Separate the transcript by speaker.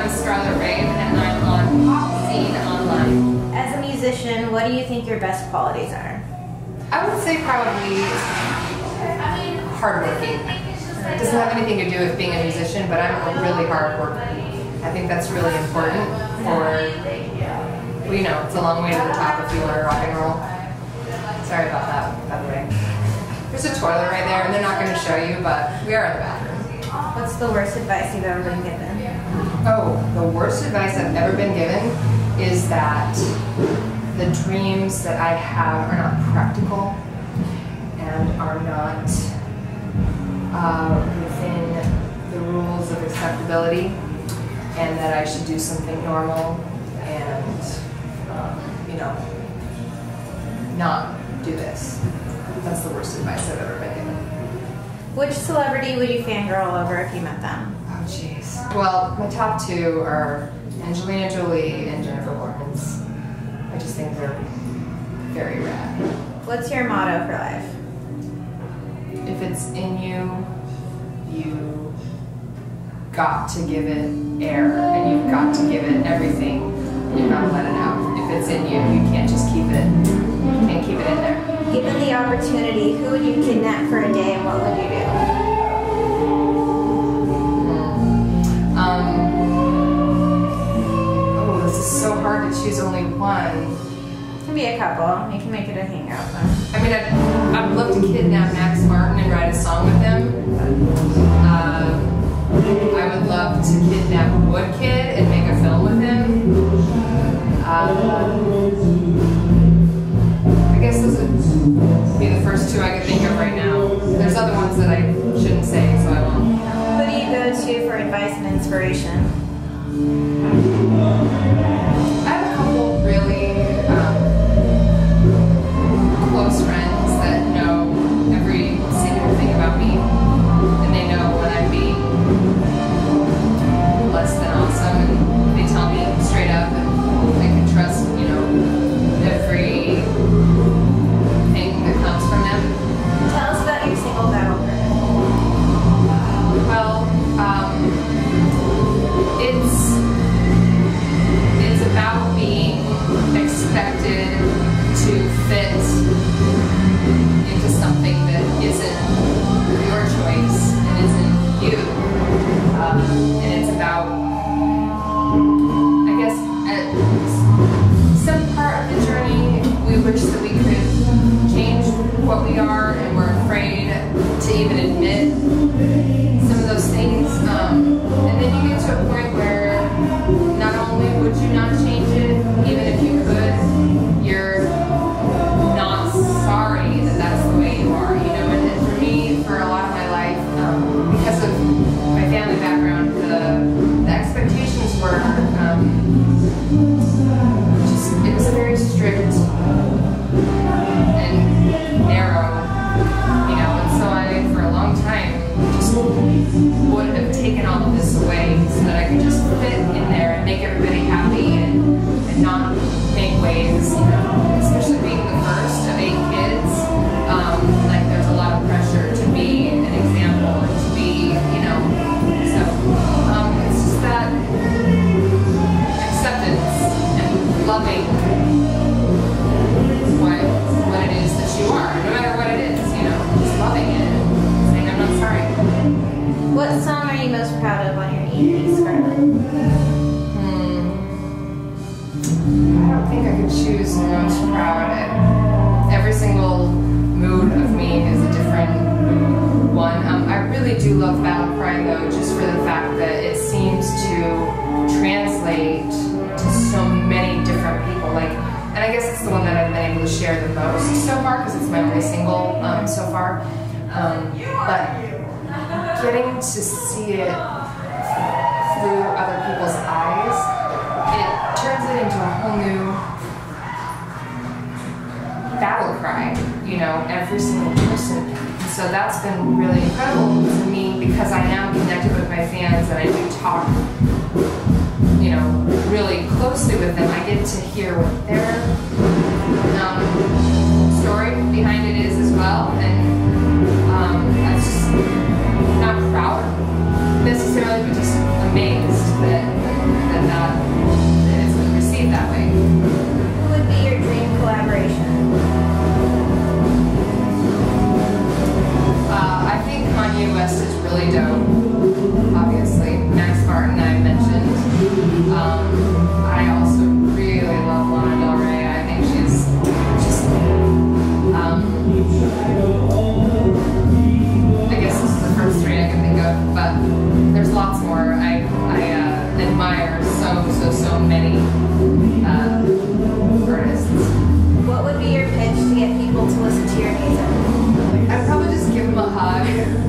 Speaker 1: I'm Scarlett Rabe, and I'm on Pop Scene Online.
Speaker 2: As a musician, what do you think your best qualities are?
Speaker 1: I would say probably hardworking. It doesn't have anything to do with being a musician, but I'm a really hard worker. I think that's really important for, well, you know, it's a long way to the top if you want to rock and roll. Sorry about that, by the way. There's a toilet right there, and they're not going to show you, but we are in the bathroom.
Speaker 2: What's the worst advice you've ever been given?
Speaker 1: Oh, the worst advice I've ever been given is that the dreams that I have are not practical and are not within the rules of acceptability, and that I should do something normal and, you know, not do this. That's the worst advice I've ever been given.
Speaker 2: Which celebrity would you fangirl over if you met them?
Speaker 1: Oh, jeez. Well, my top two are Angelina Jolie and Jennifer Lawrence. I just think they're very rad.
Speaker 2: What's your motto for life?
Speaker 1: If it's in you, you got to give it air, and you've got to give it everything. You've got to let it out. If it's in you, you can't just keep it and keep it in there.
Speaker 2: Given the opportunity, who would you kidnap for a day and what would you do?
Speaker 1: Oh, this is so hard to choose only one.
Speaker 2: It can be a couple. You can make it a hangout.
Speaker 1: I mean, I'd love to kidnap Max Martin and write a song with him. I would love to kidnap Woodkid and make a film with him. I guess those would be the first two I could think of right now. There's other ones that I shouldn't say, so I won't.
Speaker 2: Who do you go to for advice and inspiration?
Speaker 1: I have a couple really close friends that know every single thing about me, and they know when I'm being less than awesome, and they tell me straight up, and I can trust, you know, every thing that comes from them.
Speaker 2: Tell us about your single battle cry.
Speaker 1: Well, it's about being expected to fit into something that isn't your choice and isn't you. And it's about, I guess, at some part of the journey, we wish that we could change what we are, and we're afraid to even admit some of those things. And then you get to a point where not only would you not change it, even if you could, you're not sorry that that's the way you are, you know. And for me, for a lot of my life, because of my family background, the expectations were it was a very strict and narrow, you know, and so I, for a long time, just would have taken all of this away so that I could just fit in there and make everybody happy and not make waves, you know, especially being the first of 8 kids. Like, there's a lot of pressure to be an example and to be, you know, so it's just that acceptance and loving what it is that you are, no matter what it is, you know, just loving it and saying, I'm not sorry.
Speaker 2: What song are you most proud of on your EP, Scarlett?
Speaker 1: I don't think I could choose the most proud. Every single mood of me is a different one. I really do love Battle Cry, though, just for the fact that it seems to translate to so many different people. Like, and I guess it's the one that I've been able to share the most so far, because it's my only single so far. But getting to see it through other people's eyes, it turns it into a whole new battle cry, you know, every single person. And so that's been really incredible for me, because I am connected with my fans and I do talk, you know, really closely with them. I get to hear what their story behind it is as well, and I'm just not proud necessarily, but just amazed that hug.